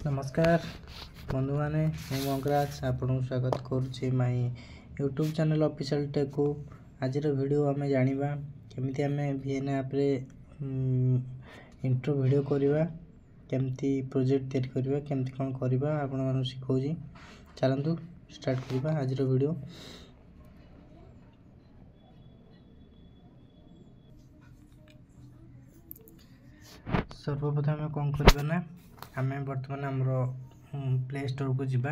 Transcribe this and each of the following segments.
नमस्कार बंधु माने मंगराज आपन स्वागत करुच्ची my YouTube channel official tech को आज वीडियो आम जाना केमी आम VN ऐप रे इंट्रो वीडियो करवा केमती प्रोजेक्ट तैयारी करवा केमती कौन करवा आपण मानू सिखाऊँ चलतु स्टार्ट करवा आज वीडियो। सर्वप्रथम कौन करवा ना आम बर्तमान आमर प्ले स्टोर को जीवा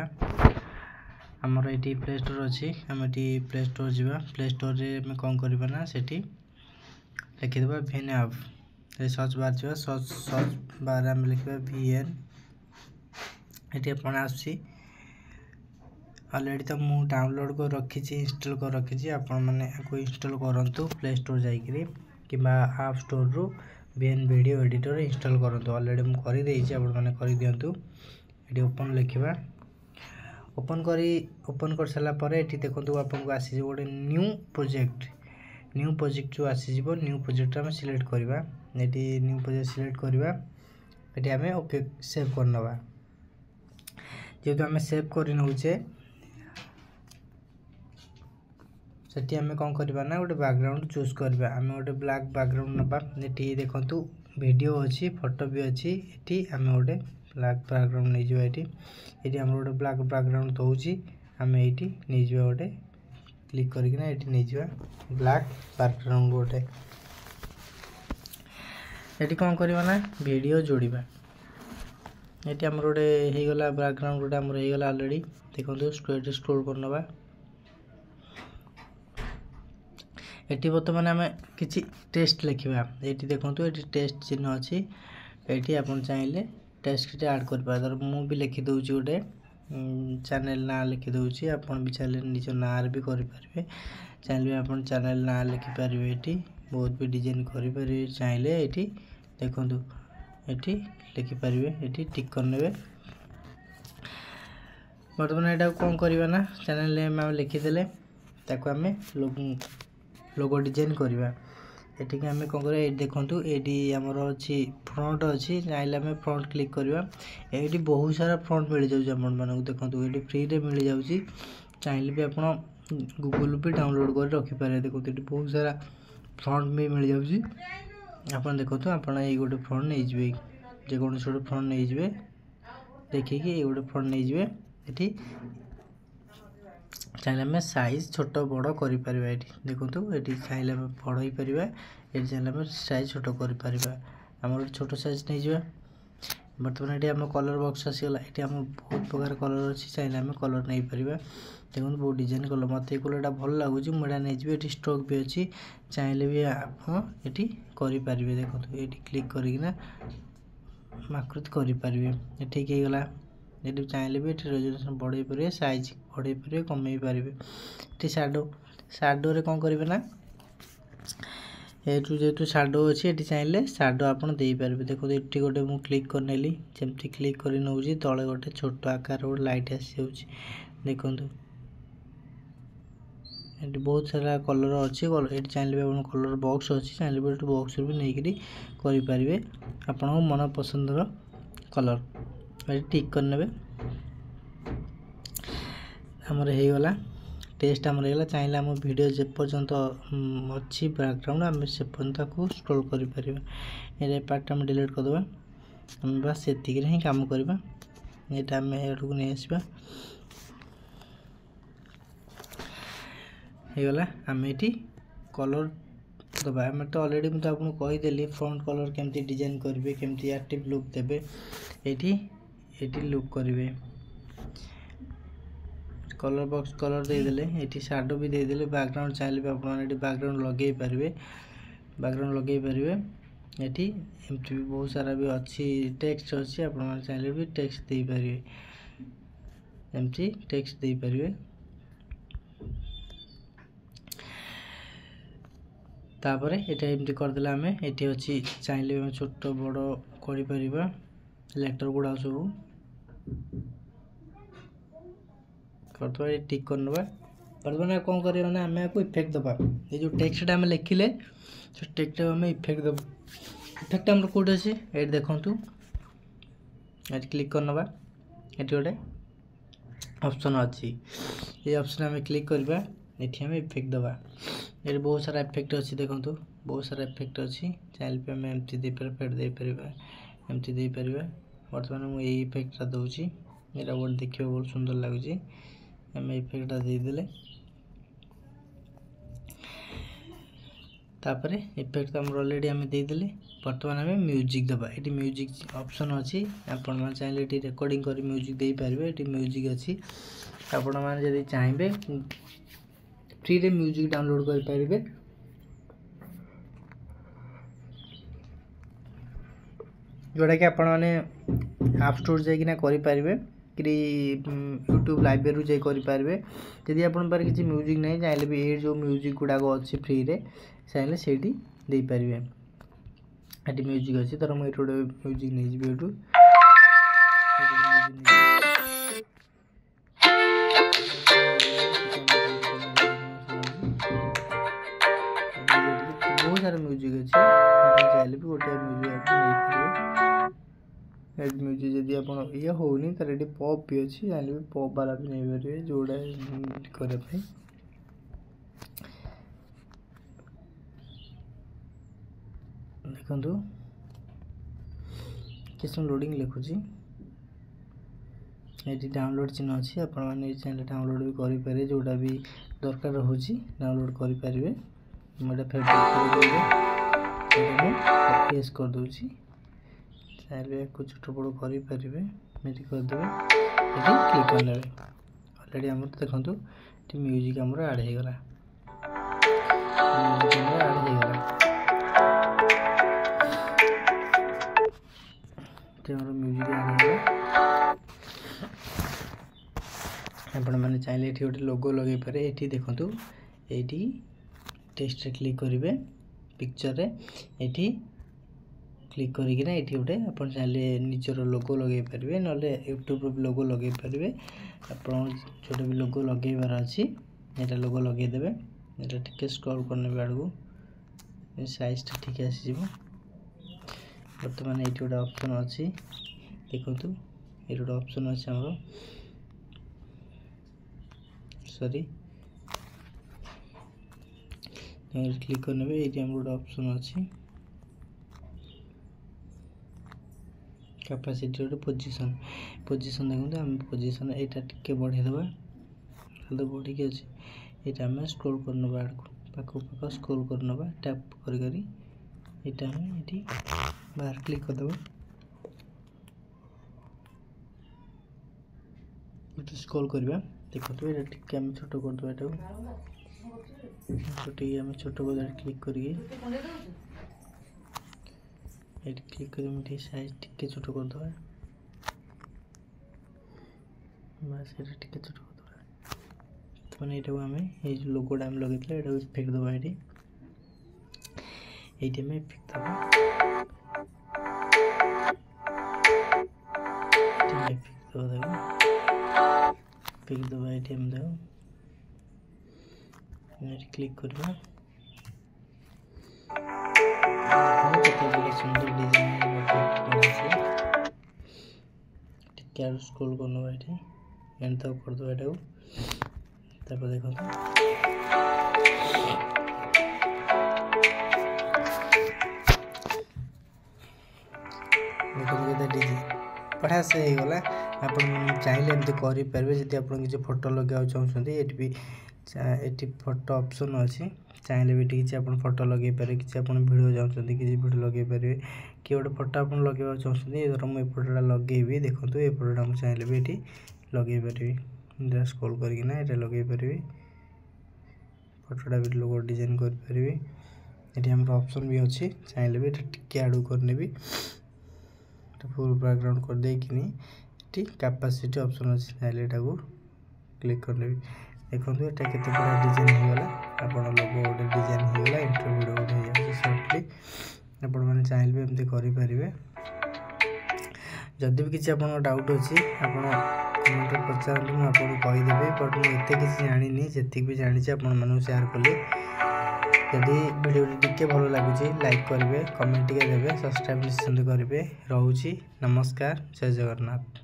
आमर ये प्ले स्टोर अच्छी आम ये प्ले स्टोर जीवा प्ले स्टोर रे आम कौन करवा ना सेठी लिखिदेवा VN ऐप सर्च बार जीवा सर्च बार आम लिखा VN ये अपन आसी ऑलरेडी तो मु डाउनलोड कर रखी इंस्टॉल कर रखी आपण मैंने इंस्टॉल करूँ प्ले स्टोर जाकि ऐप स्टोर रु VN वीडियो एडिटर इंस्टॉल करूँ ऑलरेडी मुझे मैंने कर दिंतु ये ओपन लिखा ओपन कर सारापर ये देखो आपको आसी गोटे न्यू प्रोजेक्ट जो आसीज न्यू प्रोजेक्ट आम सिलेक्ट करवा ये न्यू प्रोजेक्ट सिलेक्ट करवा ये आम ओके सेव करनवा जेहेतु आम सेव कर नौचे सेठी आम कौन करवा ना गोटे बैकग्राउंड चूज करवा आम गोटे ब्लैक बैकग्राउंड नवा ये देखु वीडियो अच्छी फोटो भी अच्छी ये आम गोटे ब्लैक बैकग्राउंड नहीं जावा ये आम गोटे ब्लैक बैकग्राउंड दूसरी आम ये नहीं जावा गोटे क्लिक करना ये नहीं जावा ब्लैक बैकग्राउंड गोटे ये कौन करवा ना वीडियो जोड़वा ये आम गोटे हो गला बैकग्राउंड गोटे आम हो गला ऑलरेडी देखो स्क्रोल करनवा ये बर्तमान आम कि टेस्ट लिखा ये देखो ये टेस्ट चिन्ह अच्छी ये आप चाहिए टेस्ट ऐड कर मुझे भी लिखिदे गोटे चैनल ना लिखिदे आपन भी चाहिए निज ना भी करें चाहिए आप चैनल ना लिखिपारे ये बहुत भी डिजाइन करें चाहिए ये देखो ये लिखिपारे ये टिक करने बर्तमान यहाँ कौन करवा ना चैनल नेम आम लिखिदे आम लोगो डिजाइन करवा ये आम कौन कर देखो ये आमर अच्छी फ्रंट अच्छी चाहिए आम फ्रंट क्लिक करवा ये बहुत सारा फ्रंट मिल जाऊँ आप देखो ये फ्री रे मिल जाऊँगी चाहिए भी आप गूगल भी डाउनलोड कर रखिपारे देखो ये बहुत सारा फ्रंट भी मिल जाऊँगी आप देखो आप गोटे फ्रंट नहीं जाए जेकोसी गोटे फ्रंट नहीं जाए देखिए ये गोटे फ्रंट नहीं जाए ये चाहिए आम साइज छोट बड़ कर देखो ये चाहिए आम बड़ हो पार ये चाहिए आम साइज छोट कर आम छोट साइज नहीं जावा बर्तमान ये आम कलर बक्स आसीगला ये आम बहुत प्रकार कलर अच्छी चाहिए आम कलर नहीं पार देखो बहुत डिजाइन कलर मत ये कलर भल लगुच मुझे नहीं जी ये स्ट्रोक भी अच्छी चाहिए भी आप ये करें देखो ये क्लिक करना आकृति करें ये ठीक है गला ये चाहिए भी ये रेजोल्यूशन बढ़े पारे साइज बढ़े पारे कमे पारे ये साडो रे कौन करेंगे ना ये जेहेतु साडो अच्छी ये चाहिए साडो आप पारे देखो ये गोटे मुझे क्लिक कर नेली जमती क्लिक कर नौची तले गोटे छोट आकार गोटे लाइट आसी जाऊँगी देखो ये बहुत सारा कलर अच्छी ये चाहिए भी कलर बॉक्स अच्छी चाहिए भी बॉक्स भी नहीं करें आप मन पसंदर कलर ये टिक करने आमर होगला टेस्ट आमर होगा चाहिए आम वीडियो जे पर्यंत अच्छी बैकग्राउंड आम से पर्यंत स्क्रोल कर ये पार्ट आम डिलीट करदे आम बस से ही काम करवा यहाँ आम एडू नहीं आसवा होगला आम ये कलर दबा आम तो ऑलरेडी मुझे आपको कहीदेली फ्रंट कलर केमती डिजाइन करेंगे केमती एक्टिव लुक देवे ये लुक करेंगे कलर बॉक्स कलर देदेले ये साडो भी देदेले बैकग्राउंड चाहिए भी आप बैकग्राउंड लगे पारे ये एमती भी बहुत सारा भी अच्छी टेक्स्ट अच्छी आप चाहिए भी टेक्स्ट दे पारे एमती टेक्स्ट दे पारे तापर ये एमती करदे आम ये अच्छी चाहिए छोट बड़ कर लेटर गुड़ा सब करदे ये टिक करनवा बर्तमान कौन करवा ना आम आपको इफेक्ट दबा ये जो टेक्स्ट आम लिखिले टेक्स्ट आम इफेक्ट दबा इफेक्ट आम कौट अच्छे ये देखूँ ये क्लिक करनबा ये गोटे ऑप्शन अच्छी ये ऑप्शन आम क्लिक करवा ये आम इफेक्ट दबा ये बहुत सारा इफेक्ट अच्छी देखो बहुत सारा इफेक्ट अच्छी चाहिए पे आम एमती फेट दे पार एमती दे पार बर्तमान मुझे इफेक्टा दूसरी यहाँ गोटे देखिए बहुत सुंदर लगुच आम इफेक्टा देदेले तापर इफेक्ट आम अलरेडी आम देदेले बर्तमान आम म्यूजिक दबा ये म्यूजिक ऑप्शन अच्छी आपण मैंने चाहिए ये रिकॉर्डिंग कर म्यूजिक दे पारे ये म्यूजिक अच्छी आपण मैंने जब चाहिए फ्री रे म्यूजिक डाउनलोड कर पारे जोटा कि आपण मैंने आप स्टोर जाइना करें कि यूट्यूब लाइब्रेरी जाई करें यदि आप किसी म्यूजिक नहीं चाहिए भी ये जो म्यूजिक गुड़ाक अच्छी फ्री रे चाहिए से दे पारे ये म्यूजिक अच्छी तर मुझे गोटे म्यूजिक नहीं जी यूट्यूब बहुत सारा म्यूजिक अच्छी चाहिए भी गोटे म्यूजिक जदि आप ये होनी तो ये पॉप भी अच्छी चाहिए भी पॉप वाला भी नहीं पारे जोड़ा करने देखो किस लोडिंग लिखुची ये डाउनलोड चिन्ह अच्छी आपण मैंने चैनल डाउनलोड भी करें जोटा भी दरकार रोचे डाउनलोड करें मुझे फेस कर दूसरी चाहिए को छोट बड़ करें मेरी करदे ये क्लिक करने अलरेडी आम देखो ये म्यूजिक आम आड होगला म्यूजिक आड आपण मैंने चाहिए ये गोटे लोगो लगे पारे ये देखो ये टेक्स्ट क्लिक करेंगे पिक्चर रे ये क्लिक करना ये गोटे आप चाहिए निजर लोगो लगे पारे ना यूट्यूब लोगो लगे पारे आप जो भी लोगो लगेबार अच्छी यहाँ लोगो लगेदेवे ये टे स्क्रॉल करने आड़ू साइजटा ठीक आसीज बर्तमान ये गोटे ऑप्शन अच्छी देखो ये गोटे ऑप्शन अच्छे आम सॉरी क्लिक करने ये गोटे ऑप्शन अच्छी कैपेसिटी गोटे पोजीशन देखते आम पोजीशन यहाँ टे बढ़ेदेवा तो बढ़ी अच्छे ये आम स्क्रॉल करना आड़ को पाख स्क्रॉल करना टैप करी ये बाहर क्लिक करदेव स्क्रॉल करवा देखो ये टे आम छोट करदे आम छोट कर क्लिक करिए क्लिक कर साइज टे छोट करदे बस ये टे छोट करदे मैंने यहाँ आम ये लोगोटा आम लगे ये इफेक्ट दबा ये आम इफेक्ट दबा इफेक्ट दबा ये आम देव क्लिक करवा सुंदर डिजाइन स्क्रॉल करना ये एंड तक करदे यहाँ देखो बढ़िया से होगला आप चाहिए एमती करेंगे जब आप किसी फोटो लगे चाहते ये फोटो ऑप्शन अच्छी चाहिए भी किसी आप फोटो लगे पारे किसी आप वीडियो चाहते किसी वीडियो लगे पारे कि गोटे फोटो आप लगे चाहते धर मुझे फोटोटा लगे देखो ये फोटोटा मुझे चाहिए भी ये लगे पारि स्क्रॉल करना ये लगे पारि फोटोटा भी लोगो डिजाइन कर ये आम ऑप्शन भी अच्छी चाहिए भी टे आड़ करने भी फुल बैकग्राउंड कर देकिनी कैपेसिटी ऑप्शन अच्छी चाहिए यहाँ क्लिक करने भी देखो ये केते बड़ा डिजाइन होगला आप लोगो गोटे डिजाइन होगला इंट्रो वीडियो गोटे हो सर्टली आपण मैंने चाहिए भी एमती करें जदि भी किसी आप डाउट अच्छी आप कमेंट पचारतु मुझे कहीदेवी बट मुझे किसी जानी जी भी जानी आपण सेयार कली जदि वीडियो टिके भल लगुच लाइक करेंगे, कमेंट टे देवे, सब्सक्राइब निश्चिंत करेंगे। रोची नमस्कार, जय जगन्नाथ।